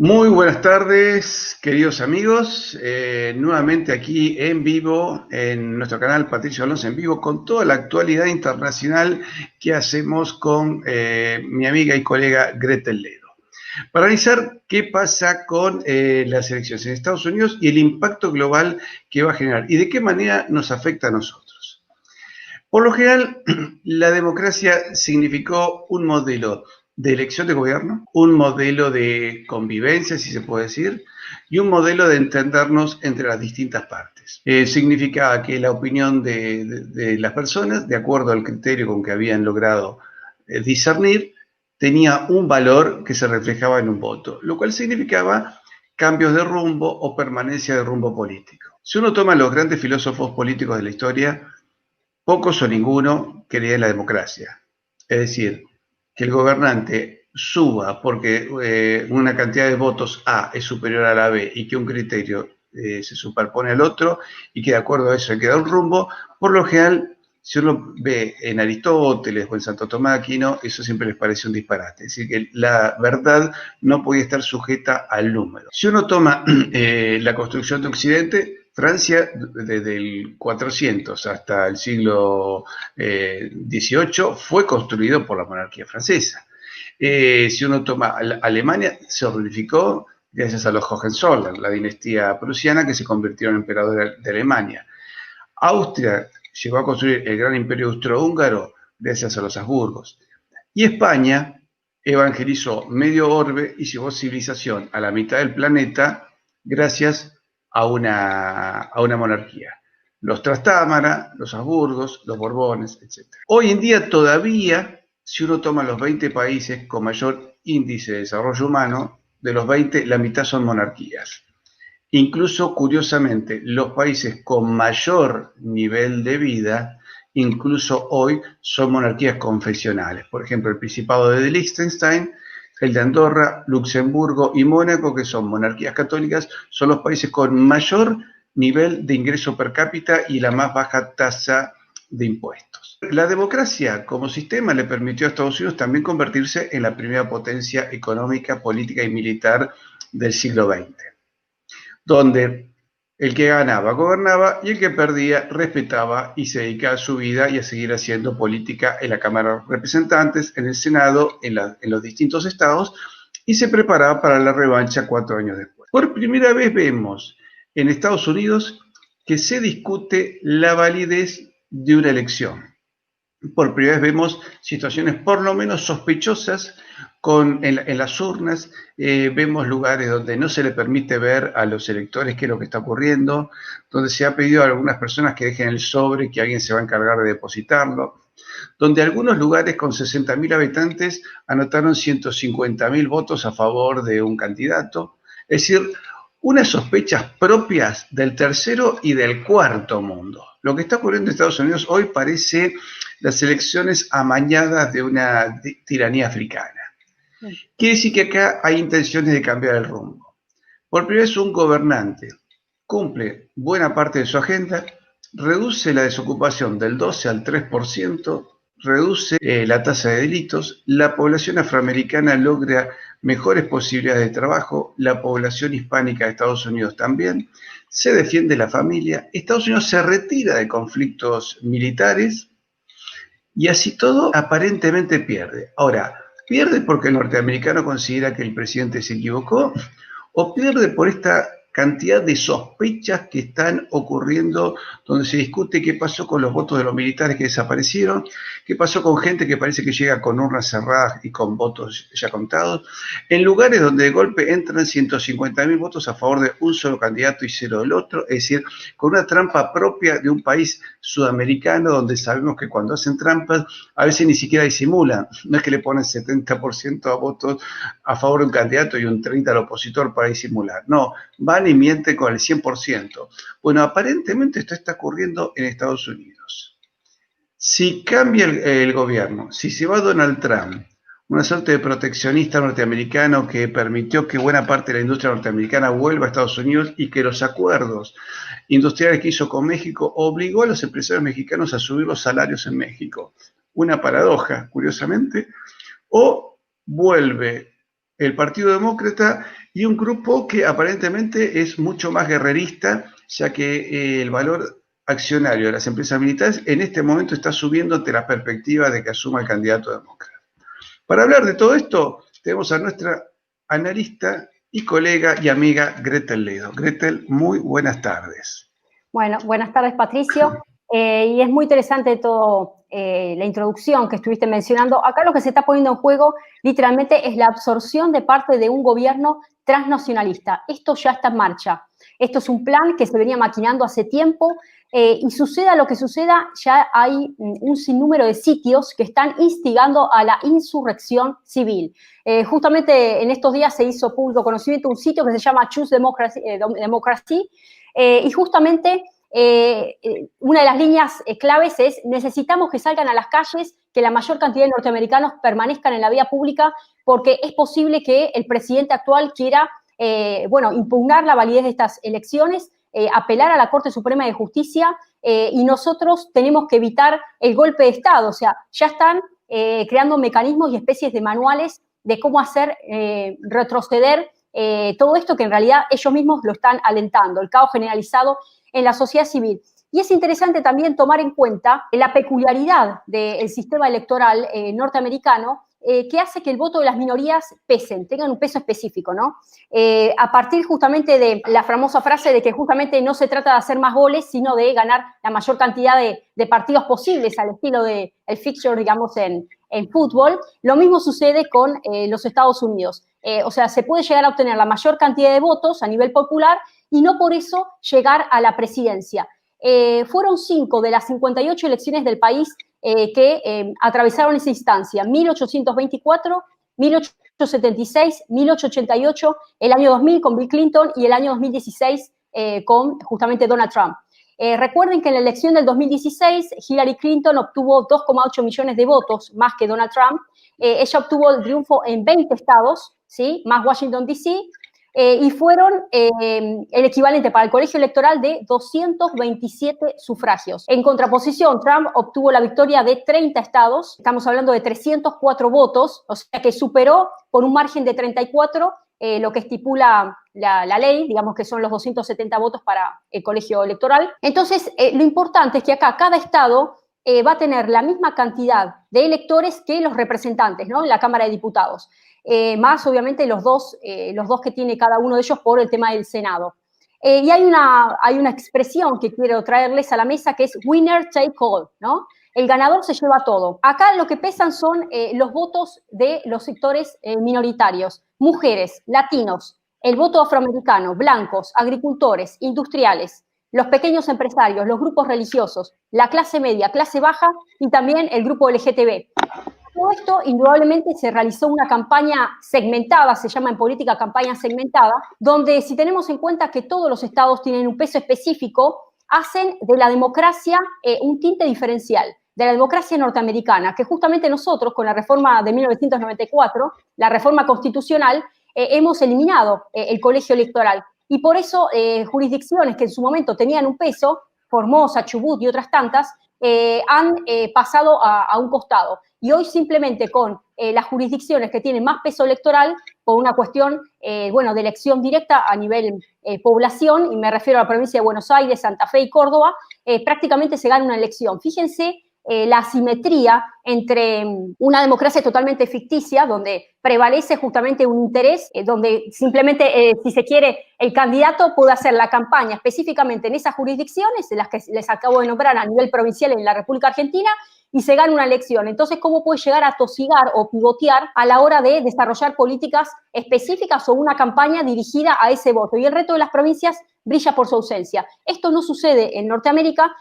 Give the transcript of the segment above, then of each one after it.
Muy buenas tardes, queridos amigos. Nuevamente aquí en vivo, en nuestro canal Patricio Alonso en vivo, con toda la actualidad internacional que hacemos con mi amiga y colega Gretel Ledo. Para analizar qué pasa con las elecciones en Estados Unidos y el impacto global que va a generar y de qué manera nos afecta a nosotros. Por lo general, la democracia significó un modelo de elección de gobierno, un modelo de convivencia, si se puede decir, y un modelo de entendernos entre las distintas partes. Significaba que la opinión de las personas, de acuerdo al criterio con que habían logrado discernir, tenía un valor que se reflejaba en un voto, lo cual significaba cambios de rumbo o permanencia de rumbo político. Si uno toma los grandes filósofos políticos de la historia, pocos o ninguno creía en la democracia. Es decir, que el gobernante suba porque una cantidad de votos A es superior a la B y que un criterio se superpone al otro y que de acuerdo a eso queda un rumbo, por lo general, si uno ve en Aristóteles o en Santo Tomás de Aquino, eso siempre les parece un disparate. Es decir, que la verdad no podía estar sujeta al número. Si uno toma la construcción de Occidente, Francia, desde el 400 hasta el siglo XVIII, fue construido por la monarquía francesa. Si uno toma Alemania, se unificó gracias a los Hohenzollern, la dinastía prusiana que se convirtió en emperador de Alemania. Austria llegó a construir el gran imperio austrohúngaro gracias a los Habsburgos. Y España evangelizó medio orbe y llevó civilización a la mitad del planeta gracias a una monarquía. Los Trastámara, los Habsburgos, los Borbones, etc. Hoy en día todavía, si uno toma los 20 países con mayor índice de desarrollo humano, de los 20, la mitad son monarquías. Incluso, curiosamente, los países con mayor nivel de vida, incluso hoy, son monarquías confesionales. Por ejemplo, el Principado de Liechtenstein, el de Andorra, Luxemburgo y Mónaco, que son monarquías católicas, son los países con mayor nivel de ingreso per cápita y la más baja tasa de impuestos. La democracia como sistema le permitió a Estados Unidos también convertirse en la primera potencia económica, política y militar del siglo XX, donde el que ganaba gobernaba y el que perdía respetaba y se dedicaba a su vida y a seguir haciendo política en la Cámara de Representantes, en el Senado, en los distintos estados, y se preparaba para la revancha 4 años después. Por primera vez vemos en Estados Unidos que se discute la validez de una elección. Por primera vez vemos situaciones por lo menos sospechosas en las urnas, vemos lugares donde no se le permite ver a los electores qué es lo que está ocurriendo, donde se ha pedido a algunas personas que dejen el sobre, que alguien se va a encargar de depositarlo, donde algunos lugares con 60.000 habitantes anotaron 150.000 votos a favor de un candidato. Es decir, unas sospechas propias del tercero y del cuarto mundo. Lo que está ocurriendo en Estados Unidos hoy parece las elecciones amañadas de una tiranía africana. Quiere decir que acá hay intenciones de cambiar el rumbo. Por primera vez, un gobernante cumple buena parte de su agenda, reduce la desocupación del 12 al 3%, reduce la tasa de delitos, la población afroamericana logra mejores posibilidades de trabajo, la población hispánica de Estados Unidos también, se defiende la familia, Estados Unidos se retira de conflictos militares y así todo aparentemente pierde. Ahora, ¿pierde porque el norteamericano considera que el presidente se equivocó o pierde por esta cantidad de sospechas que están ocurriendo, donde se discute qué pasó con los votos de los militares que desaparecieron, qué pasó con gente que parece que llega con urnas cerradas y con votos ya contados, en lugares donde de golpe entran 150.000 votos a favor de un solo candidato y cero del otro, es decir, con una trampa propia de un país sudamericano donde sabemos que cuando hacen trampas a veces ni siquiera disimulan, no es que le ponen 70% a votos a favor de un candidato y un 30% al opositor para disimular, no, van y mienten con el 100%. Bueno, aparentemente esto está ocurriendo en Estados Unidos. Si cambia el gobierno, si se va Donald Trump, una suerte de proteccionista norteamericano que permitió que buena parte de la industria norteamericana vuelva a Estados Unidos y que los acuerdos industriales que hizo con México obligó a los empresarios mexicanos a subir los salarios en México. Una paradoja, curiosamente. O vuelve el Partido Demócrata y un grupo que aparentemente es mucho más guerrerista, ya que el valor accionario de las empresas militares en este momento está subiendo ante la perspectiva de que asuma el candidato demócrata. Para hablar de todo esto, tenemos a nuestra analista y colega y amiga Gretel Ledo. Gretel, muy buenas tardes. Bueno, buenas tardes, Patricio. Y es muy interesante todo la introducción que estuviste mencionando. Acá lo que se está poniendo en juego literalmente es la absorción de parte de un gobierno transnacionalista. Esto ya está en marcha. Esto es un plan que se venía maquinando hace tiempo y suceda lo que suceda, ya hay un sinnúmero de sitios que están instigando a la insurrección civil. Justamente en estos días se hizo público conocimiento un sitio que se llama Choose Democracy y justamente una de las líneas claves es: necesitamos que salgan a las calles, que la mayor cantidad de norteamericanos permanezcan en la vía pública, porque es posible que el presidente actual quiera impugnar la validez de estas elecciones, apelar a la Corte Suprema de Justicia, y nosotros tenemos que evitar el golpe de Estado. O sea, ya están creando mecanismos y especies de manuales de cómo hacer retroceder todo esto, que en realidad ellos mismos lo están alentando, el caos generalizado en la sociedad civil. Y es interesante también tomar en cuenta la peculiaridad del sistema electoral norteamericano, que hace que el voto de las minorías pesen, tengan un peso específico, ¿no? A partir justamente de la famosa frase de que justamente no se trata de hacer más goles, sino de ganar la mayor cantidad de partidos posibles, al estilo del fixture, digamos, en fútbol. Lo mismo sucede con los Estados Unidos. O sea, se puede llegar a obtener la mayor cantidad de votos a nivel popular y no por eso llegar a la presidencia. Fueron 5 de las 58 elecciones del país que atravesaron esa instancia: 1824, 1876, 1888, el año 2000 con Bill Clinton y el año 2016 con justamente Donald Trump. Recuerden que en la elección del 2016 Hillary Clinton obtuvo 2,8 millones de votos más que Donald Trump. Ella obtuvo el triunfo en 20 estados, ¿sí?, más Washington, D.C., y fueron el equivalente para el colegio electoral de 227 sufragios. En contraposición, Trump obtuvo la victoria de 30 estados, estamos hablando de 304 votos, o sea que superó por un margen de 34 lo que estipula la ley, digamos que son los 270 votos para el colegio electoral. Entonces, lo importante es que acá cada estado va a tener la misma cantidad de electores que los representantes, ¿no?, en la Cámara de Diputados. Más obviamente los dos que tiene cada uno de ellos por el tema del Senado. Y hay una expresión que quiero traerles a la mesa, que es winner take all, ¿no? El ganador se lleva todo. Acá lo que pesan son los votos de los sectores minoritarios: mujeres, latinos, el voto afroamericano, blancos, agricultores, industriales, los pequeños empresarios, los grupos religiosos, la clase media, clase baja y también el grupo LGTB. Todo esto, indudablemente, se realizó una campaña segmentada, se llama en política campaña segmentada, donde, si tenemos en cuenta que todos los estados tienen un peso específico, hacen de la democracia un tinte diferencial, de la democracia norteamericana, que justamente nosotros, con la reforma de 1994, la reforma constitucional, hemos eliminado el colegio electoral. Y por eso jurisdicciones que en su momento tenían un peso, Formosa, Chubut y otras tantas, han pasado a un costado. Y hoy simplemente con las jurisdicciones que tienen más peso electoral, por una cuestión de elección directa a nivel población, y me refiero a la provincia de Buenos Aires, Santa Fe y Córdoba, prácticamente se gana una elección. Fíjense la asimetría entre una democracia totalmente ficticia, donde prevalece justamente un interés, donde simplemente, si se quiere, el candidato puede hacer la campaña específicamente en esas jurisdicciones, en las que les acabo de nombrar a nivel provincial en la República Argentina, y se gana una elección. Entonces, ¿cómo puede llegar a tosigar o pivotear a la hora de desarrollar políticas específicas o una campaña dirigida a ese voto? Y el resto de las provincias brilla por su ausencia. Esto no sucede en Norteamérica,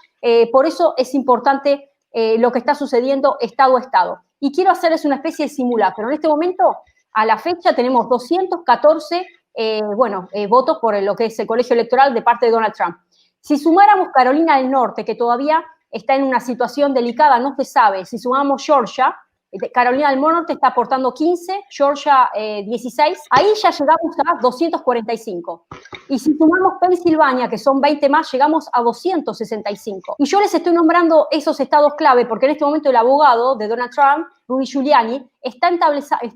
por eso es importante lo que está sucediendo estado a estado. Y quiero hacerles una especie de simulacro. En este momento, a la fecha, tenemos 214 votos por lo que es el colegio electoral de parte de Donald Trump. Si sumáramos Carolina del Norte, que todavía está en una situación delicada, no se sabe, si sumamos Georgia, Carolina del Norte está aportando 15, Georgia 16, ahí ya llegamos a 245. Y si sumamos Pensilvania, que son 20 más, llegamos a 265. Y yo les estoy nombrando esos estados clave porque en este momento el abogado de Donald Trump, Rudy Giuliani, está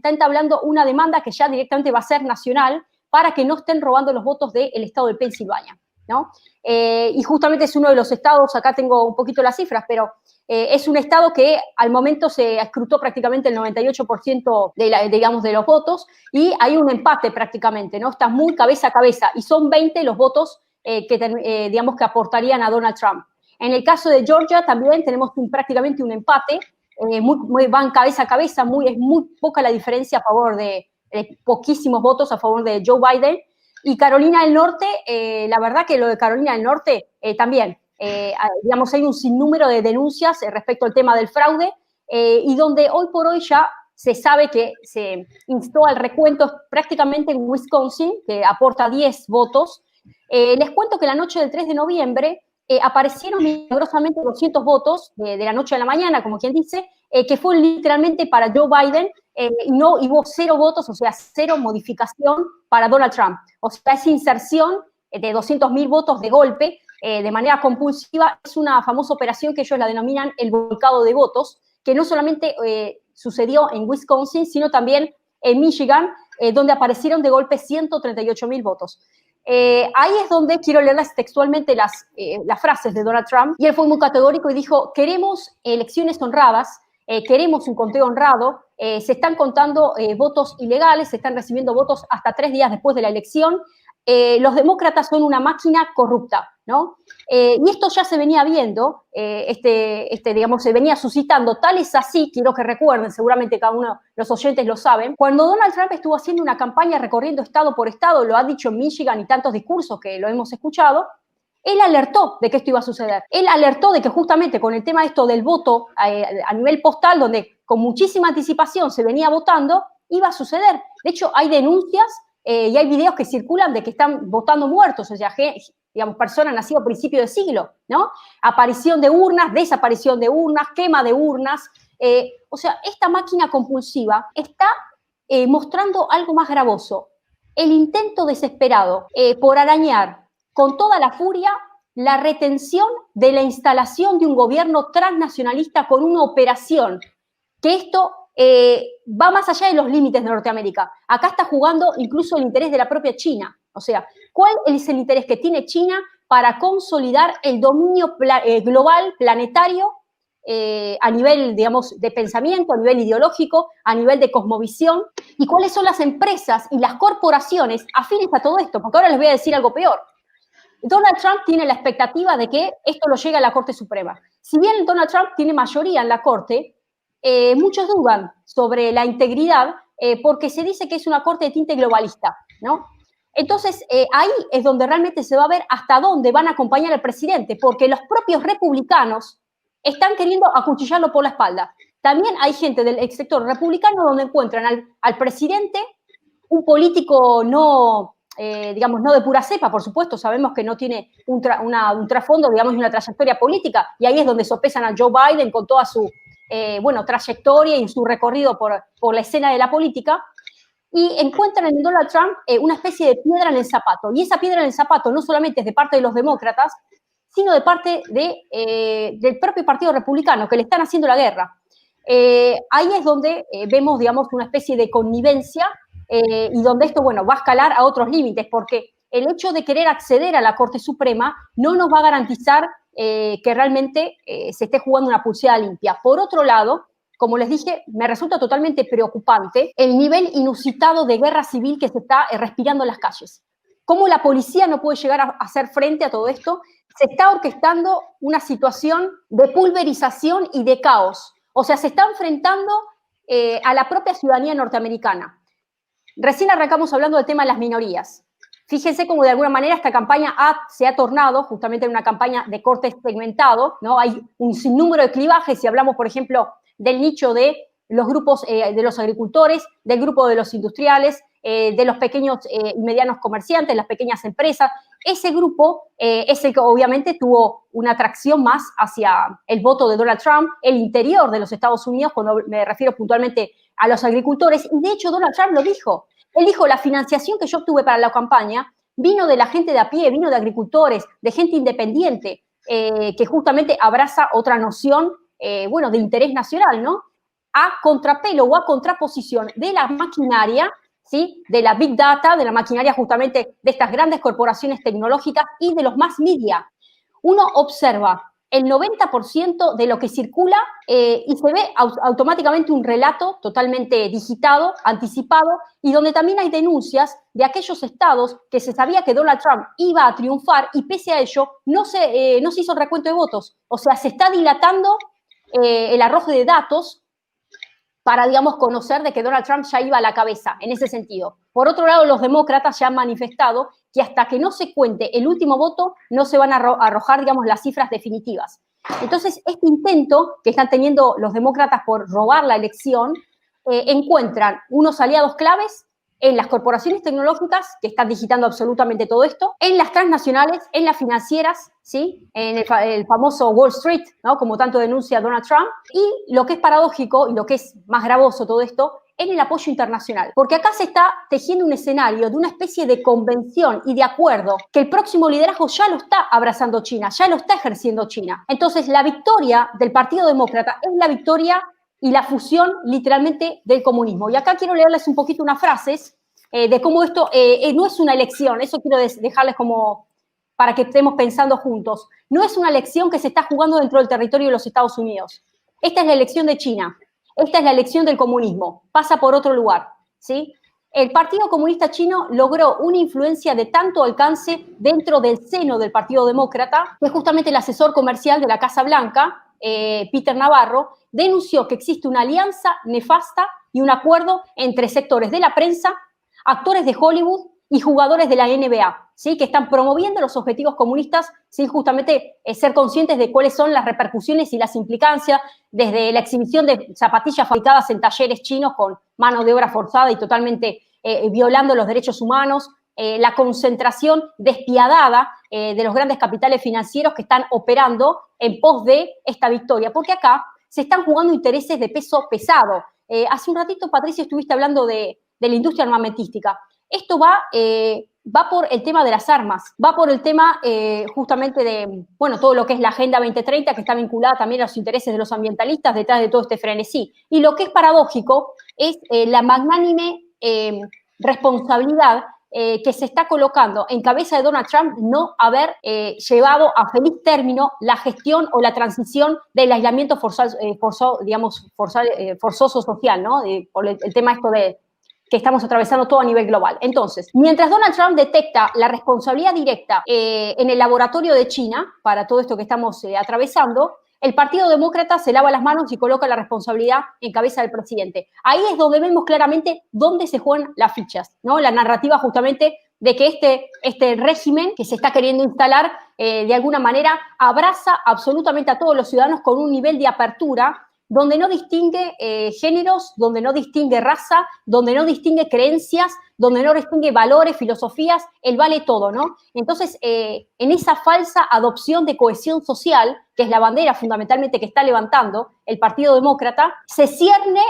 entablando una demanda que ya directamente va a ser nacional para que no estén robando los votos del estado de Pensilvania, ¿no? Y justamente es uno de los estados, acá tengo un poquito las cifras, pero es un estado que al momento se escrutó prácticamente el 98% digamos, de los votos, y hay un empate prácticamente, ¿no? Está muy cabeza a cabeza, y son 20 los votos digamos, que aportarían a Donald Trump. En el caso de Georgia también tenemos prácticamente un empate, van cabeza a cabeza, es muy poca la diferencia a favor de poquísimos votos a favor de Joe Biden. Y Carolina del Norte, la verdad que lo de Carolina del Norte también, digamos, hay un sinnúmero de denuncias respecto al tema del fraude, y donde hoy por hoy ya se sabe que se instó al recuento prácticamente en Wisconsin, que aporta 10 votos. Les cuento que la noche del 3 de noviembre aparecieron milagrosamente 200 votos de la noche a la mañana, como quien dice, que fue literalmente para Joe Biden, y hubo 0 votos, o sea, 0 modificación para Donald Trump. O sea, esa inserción de 200.000 votos de golpe, de manera compulsiva, es una famosa operación que ellos la denominan el volcado de votos, que no solamente sucedió en Wisconsin, sino también en Michigan, donde aparecieron de golpe 138.000 votos. Ahí es donde quiero leerles textualmente las frases de Donald Trump, y él fue muy categórico y dijo: queremos elecciones honradas, queremos un conteo honrado, se están contando votos ilegales, se están recibiendo votos hasta 3 días después de la elección, los demócratas son una máquina corrupta, ¿no? Y esto ya se venía viendo, digamos, se venía suscitando, tal es así, quiero que recuerden, seguramente cada uno de los oyentes lo saben, cuando Donald Trump estuvo haciendo una campaña recorriendo estado por estado, lo ha dicho en Michigan y tantos discursos que lo hemos escuchado, él alertó de que esto iba a suceder. Él alertó de que justamente con el tema esto del voto a nivel postal, donde con muchísima anticipación se venía votando, iba a suceder. De hecho, hay denuncias y hay videos que circulan de que están votando muertos, o sea, digamos, personas nacidas a principios de siglo, ¿no? Aparición de urnas, desaparición de urnas, quema de urnas. O sea, esta máquina compulsiva está mostrando algo más gravoso. El intento desesperado por arañar con toda la furia la retención de la instalación de un gobierno transnacionalista con una operación, que esto va más allá de los límites de Norteamérica. Acá está jugando incluso el interés de la propia China. O sea, ¿cuál es el interés que tiene China para consolidar el dominio global, planetario, a nivel, digamos, de pensamiento, a nivel ideológico, a nivel de cosmovisión? ¿Y cuáles son las empresas y las corporaciones afines a todo esto? Porque ahora les voy a decir algo peor. Donald Trump tiene la expectativa de que esto lo llegue a la Corte Suprema. Si bien Donald Trump tiene mayoría en la Corte, muchos dudan sobre la integridad porque se dice que es una corte de tinte globalista, ¿no? Entonces, ahí es donde realmente se va a ver hasta dónde van a acompañar al presidente, porque los propios republicanos están queriendo acuchillarlo por la espalda. También hay gente del sector republicano donde encuentran al presidente un político digamos, no de pura cepa, por supuesto, sabemos que no tiene un trasfondo, digamos, y una trayectoria política, y ahí es donde sopesan a Joe Biden con toda su trayectoria y su recorrido por la escena de la política, y encuentran en Donald Trump una especie de piedra en el zapato. Y esa piedra en el zapato no solamente es de parte de los demócratas, sino de parte del propio Partido Republicano, que le están haciendo la guerra. Ahí es donde vemos, digamos, una especie de connivencia y donde esto, bueno, va a escalar a otros límites, porque el hecho de querer acceder a la Corte Suprema no nos va a garantizar que realmente se esté jugando una pulseada limpia. Por otro lado, como les dije, me resulta totalmente preocupante el nivel inusitado de guerra civil que se está respirando en las calles. ¿Cómo la policía no puede llegar a hacer frente a todo esto? Se está orquestando una situación de pulverización y de caos. O sea, se está enfrentando a la propia ciudadanía norteamericana. Recién arrancamos hablando del tema de las minorías. Fíjense cómo de alguna manera esta campaña se ha tornado justamente en una campaña de corte segmentado, ¿no? Hay un sinnúmero de clivajes, si hablamos, por ejemplo, del nicho de los grupos de los agricultores, del grupo de los industriales, de los pequeños y medianos comerciantes, las pequeñas empresas. Ese grupo es el que obviamente tuvo una atracción más hacia el voto de Donald Trump, el interior de los Estados Unidos, cuando me refiero puntualmente a los agricultores. Y de hecho Donald Trump lo dijo. Él dijo: la financiación que yo obtuve para la campaña vino de la gente de a pie, vino de agricultores, de gente independiente, que justamente abraza otra noción, de interés nacional, ¿no? A contrapelo o a contraposición de la maquinaria ¿sí? De la Big Data, de la maquinaria justamente de estas grandes corporaciones tecnológicas y de los mass media. Uno observa el 90% de lo que circula y se ve automáticamente un relato totalmente digitado, anticipado, y donde también hay denuncias de aquellos estados que se sabía que Donald Trump iba a triunfar y pese a ello no se hizo el recuento de votos. O sea, se está dilatando el arrojo de datos para, digamos, conocer de que Donald Trump ya iba a la cabeza, en ese sentido. Por otro lado, los demócratas ya han manifestado que hasta que no se cuente el último voto, no se van a arrojar, digamos, las cifras definitivas. Entonces, este intento que están teniendo los demócratas por robar la elección, encuentran unos aliados claves en las corporaciones tecnológicas, que están digitando absolutamente todo esto, en las transnacionales, en las financieras, ¿sí? En el famoso Wall Street, ¿no? Como tanto denuncia Donald Trump, y lo que es paradójico y lo que es más gravoso todo esto, en el apoyo internacional. Porque acá se está tejiendo un escenario de una especie de convención y de acuerdo que el próximo liderazgo ya lo está abrazando China, ya lo está ejerciendo China. Entonces, la victoria del Partido Demócrata es la victoria y la fusión literalmente del comunismo. Y acá quiero leerles un poquito unas frases de cómo esto no es una elección, eso quiero dejarles como para que estemos pensando juntos. No es una elección que se está jugando dentro del territorio de los Estados Unidos. Esta es la elección de China, esta es la elección del comunismo, pasa por otro lugar, ¿sí? El Partido Comunista Chino logró una influencia de tanto alcance dentro del seno del Partido Demócrata que justamente el asesor comercial de la Casa Blanca, Peter Navarro, denunció que existe una alianza nefasta y un acuerdo entre sectores de la prensa, actores de Hollywood y jugadores de la NBA, ¿sí? Que están promoviendo los objetivos comunistas sin justamente ser conscientes de cuáles son las repercusiones y las implicancias, desde la exhibición de zapatillas fabricadas en talleres chinos con mano de obra forzada y totalmente violando los derechos humanos, la concentración despiadada de los grandes capitales financieros que están operando en pos de esta victoria, porque acá se están jugando intereses de peso pesado. Hace un ratito, Patricia, estuviste hablando de la industria armamentística. Esto va por el tema de las armas, va por el tema justamente de, bueno, todo lo que es la Agenda 2030, que está vinculada también a los intereses de los ambientalistas detrás de todo este frenesí. Y lo que es paradójico es la magnánime responsabilidad que se está colocando en cabeza de Donald Trump no haber llevado a feliz término la gestión o la transición del aislamiento forzoso social, ¿no? Por el tema esto de que estamos atravesando todo a nivel global. Entonces, mientras Donald Trump detecta la responsabilidad directa en el laboratorio de China para todo esto que estamos atravesando, el Partido Demócrata se lava las manos y coloca la responsabilidad en cabeza del presidente. Ahí es donde vemos claramente dónde se juegan las fichas, ¿no? La narrativa justamente de que este régimen que se está queriendo instalar de alguna manera abraza absolutamente a todos los ciudadanos con un nivel de apertura donde no distingue géneros, donde no distingue raza, donde no distingue creencias, donde no distingue valores, filosofías, él vale todo, ¿no? Entonces, en esa falsa adopción de cohesión social, que es la bandera fundamentalmente que está levantando el Partido Demócrata, se cierne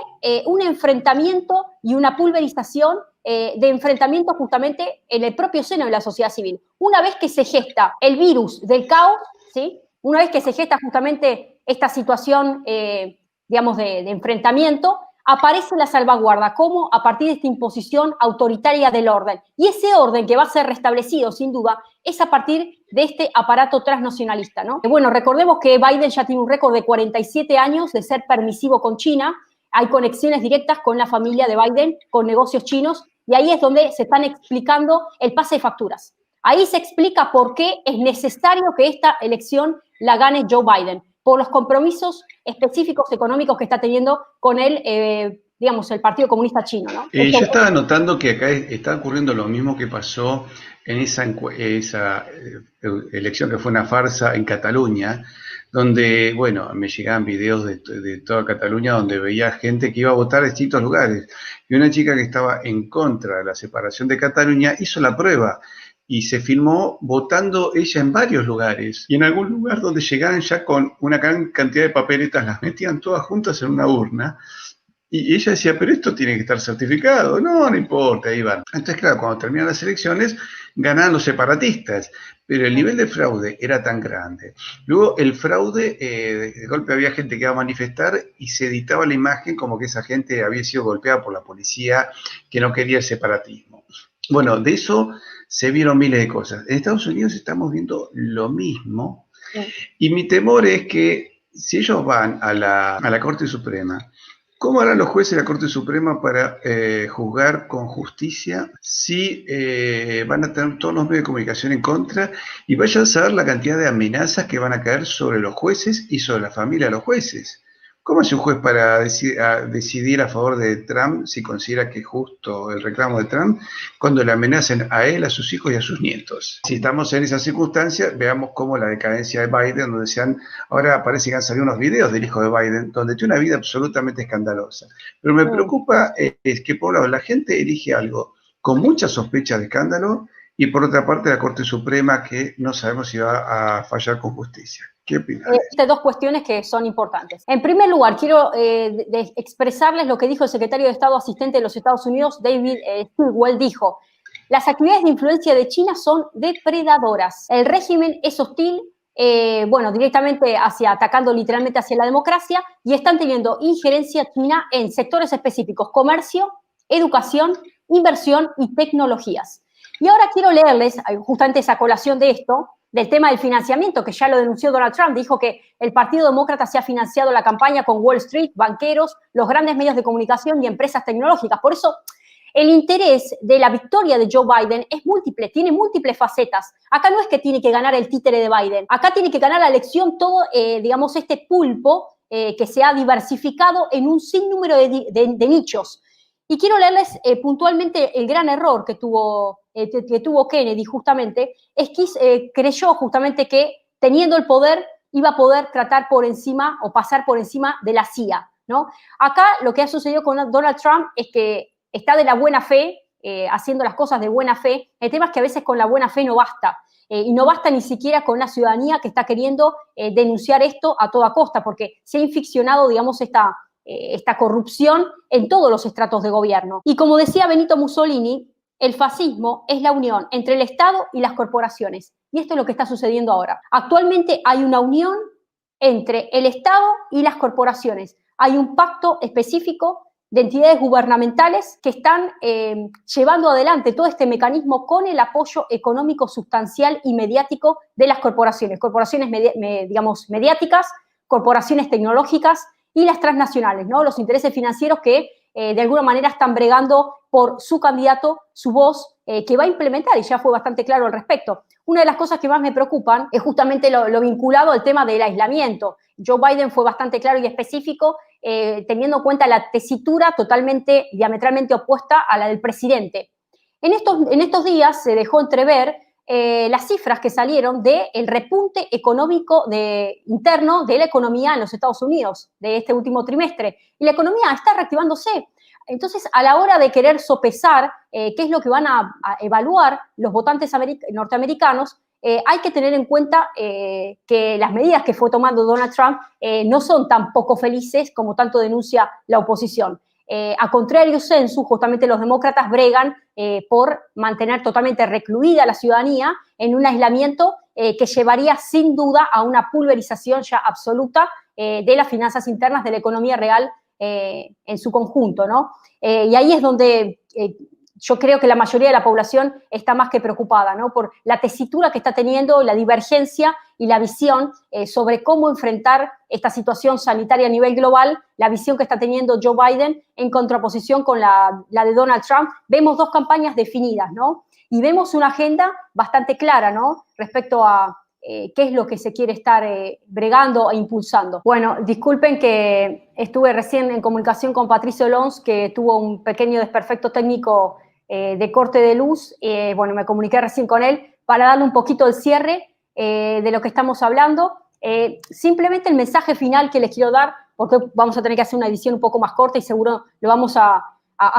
un enfrentamiento y una pulverización de enfrentamiento justamente en el propio seno de la sociedad civil. Una vez que se gesta el virus del caos, ¿sí? Una vez que se gesta justamente esta situación digamos, de enfrentamiento, aparece la salvaguarda, como a partir de esta imposición autoritaria del orden. Y ese orden que va a ser restablecido, sin duda, es a partir de este aparato transnacionalista, ¿no? Bueno, recordemos que Biden ya tiene un récord de 47 años de ser permisivo con China, hay conexiones directas con la familia de Biden, con negocios chinos, y ahí es donde se están explicando el pase de facturas. Ahí se explica por qué es necesario que esta elección la gane Joe Biden, por los compromisos específicos económicos que está teniendo con el, digamos, el Partido Comunista Chino, ¿no? Yo estaba notando que acá está ocurriendo lo mismo que pasó en esa elección que fue una farsa en Cataluña, donde, bueno, me llegaban videos de toda Cataluña donde veía gente que iba a votar en distintos lugares. Y una chica que estaba en contra de la separación de Cataluña hizo la prueba y se filmó votando ella en varios lugares. Y en algún lugar donde llegaban ya con una gran cantidad de papeletas, las metían todas juntas en una urna Y ella decía, pero esto tiene que estar certificado. No, no importa, ahí van. Entonces, claro, cuando terminan las elecciones, ganan los separatistas, pero el nivel de fraude era tan grande. Luego, el fraude, de golpe había gente que iba a manifestar y se editaba la imagen como que esa gente había sido golpeada por la policía, que no quería el separatismo. Bueno, de eso se vieron miles de cosas. En Estados Unidos estamos viendo lo mismo, y mi temor es que si ellos van a la Corte Suprema, ¿cómo harán los jueces de la Corte Suprema para juzgar con justicia si van a tener todos los medios de comunicación en contra? Y vayan a saber la cantidad de amenazas que van a caer sobre los jueces y sobre la familia de los jueces. ¿Cómo hace un juez para decidir a favor de Trump si considera que es justo el reclamo de Trump cuando le amenacen a él, a sus hijos y a sus nietos? Si estamos en esas circunstancias, veamos cómo la decadencia de Biden, donde ahora parece que han salido unos videos del hijo de Biden, donde tiene una vida absolutamente escandalosa. Pero me preocupa es que, por un lado, la gente elige algo con mucha sospecha de escándalo, y por otra parte la Corte Suprema, que no sabemos si va a fallar con justicia. ¿Qué opinas? Dos cuestiones que son importantes. En primer lugar, quiero expresarles lo que dijo el secretario de Estado asistente de los Estados Unidos, David Stilwell. Dijo: las actividades de influencia de China son depredadoras. El régimen es hostil, directamente atacando literalmente hacia la democracia, y están teniendo injerencia china en sectores específicos: comercio, educación, inversión y tecnologías. Y ahora quiero leerles justamente esa colación de esto, del tema del financiamiento, que ya lo denunció Donald Trump. Dijo que el Partido Demócrata se ha financiado la campaña con Wall Street, banqueros, los grandes medios de comunicación y empresas tecnológicas. Por eso, el interés de la victoria de Joe Biden es múltiple, tiene múltiples facetas. Acá no es que tiene que ganar el títere de Biden, acá tiene que ganar la elección todo, este pulpo que se ha diversificado en un sinnúmero de nichos. Y quiero leerles puntualmente el gran error que tuvo Kennedy, justamente, es que creyó justamente que teniendo el poder iba a poder tratar por encima o pasar por encima de la CIA, ¿no? Acá lo que ha sucedido con Donald Trump es que está de la buena fe, haciendo las cosas de buena fe. El tema es que a veces con la buena fe no basta. Y no basta ni siquiera con la ciudadanía que está queriendo denunciar esto a toda costa, porque se ha inficcionado, digamos, esta corrupción en todos los estratos de gobierno. Y como decía Benito Mussolini, el fascismo es la unión entre el Estado y las corporaciones. Y esto es lo que está sucediendo ahora. Actualmente hay una unión entre el Estado y las corporaciones. Hay un pacto específico de entidades gubernamentales que están llevando adelante todo este mecanismo con el apoyo económico sustancial y mediático de las corporaciones. Corporaciones, mediáticas, corporaciones tecnológicas y las transnacionales, ¿no? Los intereses financieros que de alguna manera están bregando por su candidato, su voz, que va a implementar, y ya fue bastante claro al respecto. Una de las cosas que más me preocupan es justamente lo vinculado al tema del aislamiento. Joe Biden fue bastante claro y específico, teniendo en cuenta la tesitura diametralmente opuesta a la del presidente. En estos días se dejó entrever las cifras que salieron del repunte económico interno de la economía en los Estados Unidos de este último trimestre. Y la economía está reactivándose. Entonces, a la hora de querer sopesar qué es lo que van a evaluar los votantes norteamericanos, hay que tener en cuenta que las medidas que fue tomando Donald Trump no son tan poco felices como tanto denuncia la oposición. A contrario sensu, justamente los demócratas bregan por mantener totalmente recluida a la ciudadanía en un aislamiento que llevaría sin duda a una pulverización ya absoluta de las finanzas internas de la economía real en su conjunto, ¿no? Y ahí es donde yo creo que la mayoría de la población está más que preocupada, ¿no? Por la tesitura que está teniendo, la divergencia y la visión sobre cómo enfrentar esta situación sanitaria a nivel global, la visión que está teniendo Joe Biden en contraposición con la de Donald Trump. Vemos dos campañas definidas, ¿no? Y vemos una agenda bastante clara, ¿no? Respecto a qué es lo que se quiere estar bregando e impulsando. Bueno, disculpen que estuve recién en comunicación con Patricio Lons, que tuvo un pequeño desperfecto técnico de corte de luz. Me comuniqué recién con él para darle un poquito el cierre de lo que estamos hablando. Simplemente el mensaje final que les quiero dar, porque vamos a tener que hacer una edición un poco más corta y seguro lo vamos a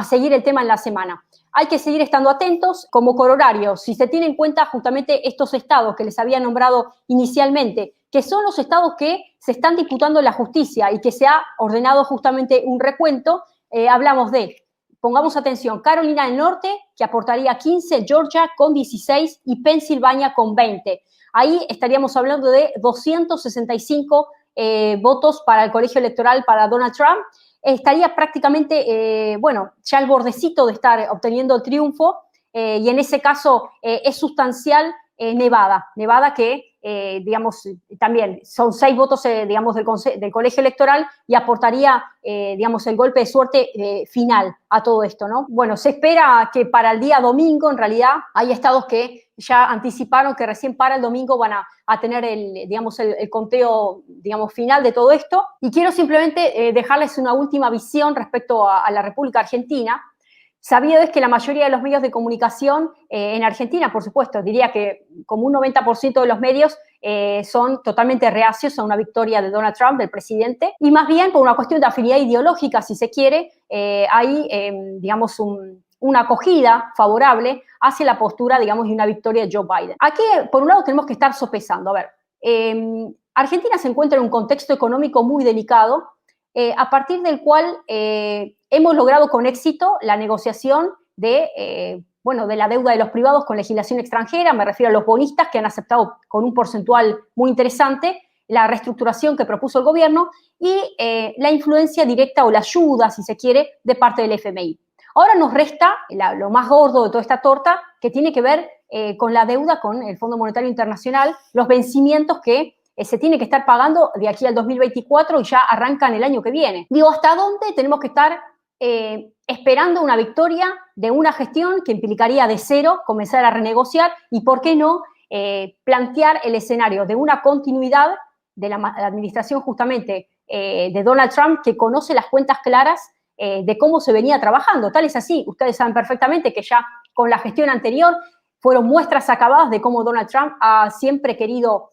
seguir el tema en la semana. Hay que seguir estando atentos como corolario, si se tiene en cuenta justamente estos estados que les había nombrado inicialmente, que son los estados que se están disputando en la justicia y que se ha ordenado justamente un recuento. hablamos de, pongamos atención, Carolina del Norte, que aportaría 15, Georgia con 16 y Pensilvania con 20. Ahí estaríamos hablando de 265 votos para el colegio electoral para Donald Trump. Estaría prácticamente, ya al bordecito de estar obteniendo el triunfo, y en ese caso es sustancial Nevada que, también son 6 votos, del colegio electoral y aportaría, el golpe de suerte final a todo esto, ¿no? Bueno, se espera que para el día domingo, en realidad, hay estados que ya anticiparon que recién para el domingo van a tener el conteo, final de todo esto. Y quiero simplemente dejarles una última visión respecto a la República Argentina. Sabido es que la mayoría de los medios de comunicación en Argentina, por supuesto, diría que como un 90% de los medios son totalmente reacios a una victoria de Donald Trump, del presidente, y más bien por una cuestión de afinidad ideológica, si se quiere, hay, una acogida favorable hacia la postura, de una victoria de Joe Biden. Aquí, por un lado, tenemos que estar sopesando. A ver, Argentina se encuentra en un contexto económico muy delicado, a partir del cual hemos logrado con éxito la negociación de la deuda de los privados con legislación extranjera. Me refiero a los bonistas que han aceptado con un porcentual muy interesante la reestructuración que propuso el gobierno y la influencia directa o la ayuda, si se quiere, de parte del FMI. Ahora nos resta lo más gordo de toda esta torta, que tiene que ver con la deuda con el Fondo Monetario Internacional, los vencimientos que se tiene que estar pagando de aquí al 2024 y ya arrancan el año que viene. Digo, ¿hasta dónde tenemos que estar esperando una victoria de una gestión que implicaría de cero comenzar a renegociar y, por qué no, plantear el escenario de una continuidad de la administración justamente de Donald Trump, que conoce las cuentas claras de cómo se venía trabajando? Tal es así, ustedes saben perfectamente que ya con la gestión anterior fueron muestras acabadas de cómo Donald Trump ha siempre querido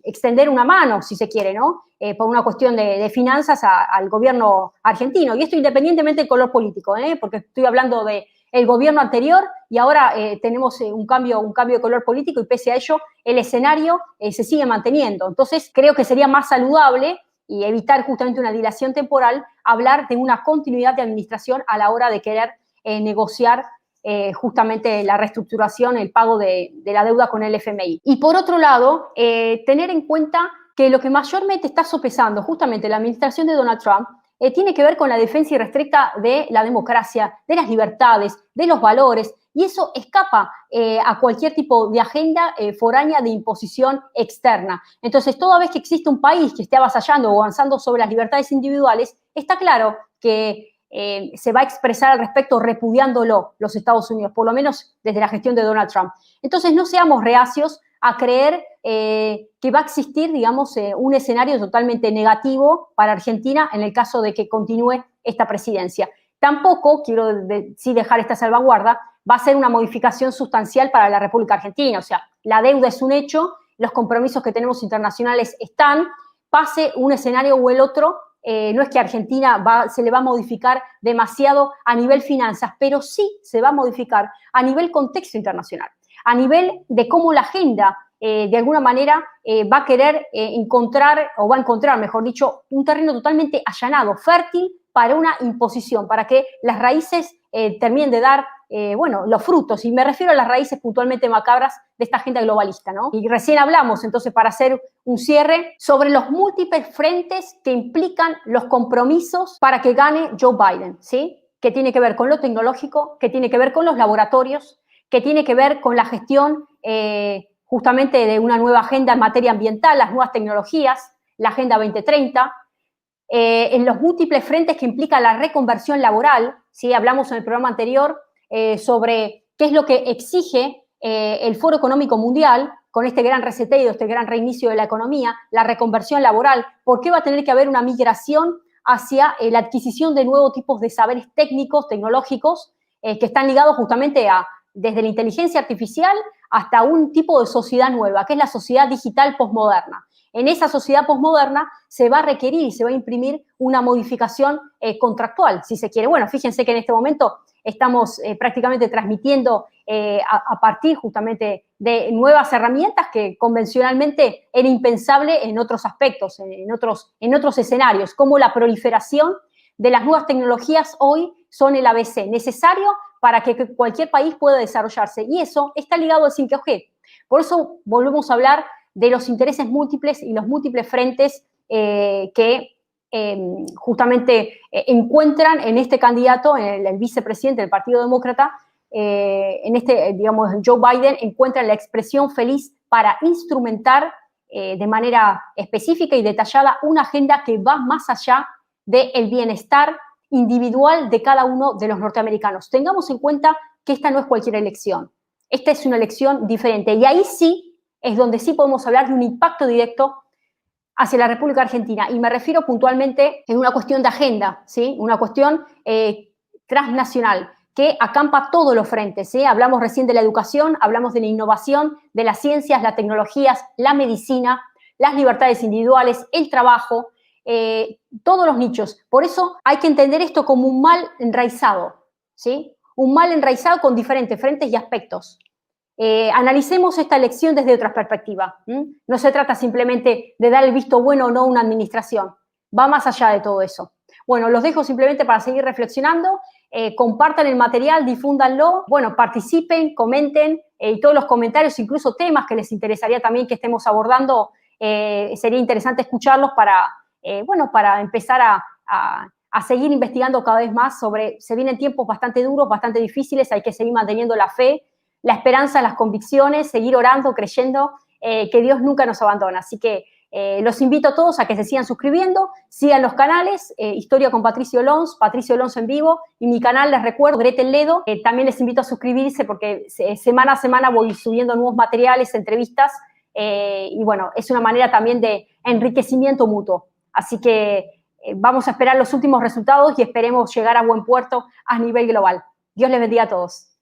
extender una mano, si se quiere, ¿no? Por una cuestión de finanzas al gobierno argentino. Y esto independientemente del color político, porque estoy hablando del gobierno anterior y ahora tenemos un cambio de color político y pese a ello el escenario se sigue manteniendo. Entonces creo que sería más saludable y evitar justamente una dilación temporal, hablar de una continuidad de administración a la hora de querer negociar justamente la reestructuración, el pago de la deuda con el FMI. Y por otro lado, tener en cuenta que lo que mayormente está sopesando justamente la administración de Donald Trump tiene que ver con la defensa irrestricta de la democracia, de las libertades, de los valores, y eso escapa a cualquier tipo de agenda foránea de imposición externa. Entonces, toda vez que existe un país que esté avasallando o avanzando sobre las libertades individuales, está claro que se va a expresar al respecto repudiándolo los Estados Unidos, por lo menos desde la gestión de Donald Trump. Entonces, no seamos reacios a creer que va a existir, un escenario totalmente negativo para Argentina en el caso de que continúe esta presidencia. Tampoco, quiero sí dejar esta salvaguarda, va a ser una modificación sustancial para la República Argentina. O sea, la deuda es un hecho, los compromisos que tenemos internacionales están, pase un escenario o el otro, no es que a Argentina se le va a modificar demasiado a nivel finanzas, pero sí se va a modificar a nivel contexto internacional, a nivel de cómo la agenda de alguna manera va a querer encontrar, o va a encontrar, mejor dicho, un terreno totalmente allanado, fértil para una imposición, para que las raíces terminen de dar, los frutos, y me refiero a las raíces puntualmente macabras de esta agenda globalista, ¿no? Y recién hablamos, entonces, para hacer un cierre, sobre los múltiples frentes que implican los compromisos para que gane Joe Biden, ¿sí? Que tiene que ver con lo tecnológico, que tiene que ver con los laboratorios, que tiene que ver con la gestión justamente de una nueva agenda en materia ambiental, las nuevas tecnologías, la Agenda 2030, en los múltiples frentes que implica la reconversión laboral, ¿sí? Hablamos en el programa anterior sobre qué es lo que exige el Foro Económico Mundial con este gran reseteo, este gran reinicio de la economía, la reconversión laboral. ¿Por qué va a tener que haber una migración hacia la adquisición de nuevos tipos de saberes técnicos, tecnológicos, que están ligados justamente desde la inteligencia artificial hasta un tipo de sociedad nueva, que es la sociedad digital posmoderna? En esa sociedad posmoderna se va a requerir y se va a imprimir una modificación contractual, si se quiere. Bueno, fíjense que en este momento estamos prácticamente transmitiendo a partir justamente de nuevas herramientas que convencionalmente era impensable en otros aspectos, en otros escenarios, como la proliferación de las nuevas tecnologías hoy son el ABC, necesario para que cualquier país pueda desarrollarse. Y eso está ligado al 5G. Por eso volvemos a hablar de los intereses múltiples y los múltiples frentes que justamente encuentran en este candidato, en el vicepresidente del Partido Demócrata, digamos, Joe Biden, encuentran la expresión feliz para instrumentar de manera específica y detallada una agenda que va más allá del bienestar individual de cada uno de los norteamericanos. Tengamos en cuenta que esta no es cualquier elección. Esta es una elección diferente. Y ahí sí es donde sí podemos hablar de un impacto directo hacia la República Argentina. Y me refiero puntualmente en una cuestión de agenda, ¿sí? Una cuestión transnacional que acampa todos los frentes, ¿sí? Hablamos recién de la educación, hablamos de la innovación, de las ciencias, las tecnologías, la medicina, las libertades individuales, el trabajo, todos los nichos. Por eso hay que entender esto como un mal enraizado, ¿sí? Un mal enraizado con diferentes frentes y aspectos. Analicemos esta elección desde otra perspectiva. No se trata simplemente de dar el visto bueno o no a una administración. Va más allá de todo eso. Bueno, los dejo simplemente para seguir reflexionando. Compartan el material, difúndanlo. Bueno, participen, comenten y todos los comentarios, incluso temas que les interesaría también que estemos abordando, sería interesante escucharlos para empezar a seguir investigando cada vez más sobre, se vienen tiempos bastante duros, bastante difíciles, hay que seguir manteniendo la fe, la esperanza, las convicciones, seguir orando, creyendo que Dios nunca nos abandona. Así que los invito a todos a que se sigan suscribiendo, sigan los canales, Historia con Patricio Lons en vivo, y mi canal, les recuerdo, Gretel Ledo. También les invito a suscribirse porque semana a semana voy subiendo nuevos materiales, entrevistas, y bueno, es una manera también de enriquecimiento mutuo. Así que vamos a esperar los últimos resultados y esperemos llegar a buen puerto a nivel global. Dios les bendiga a todos.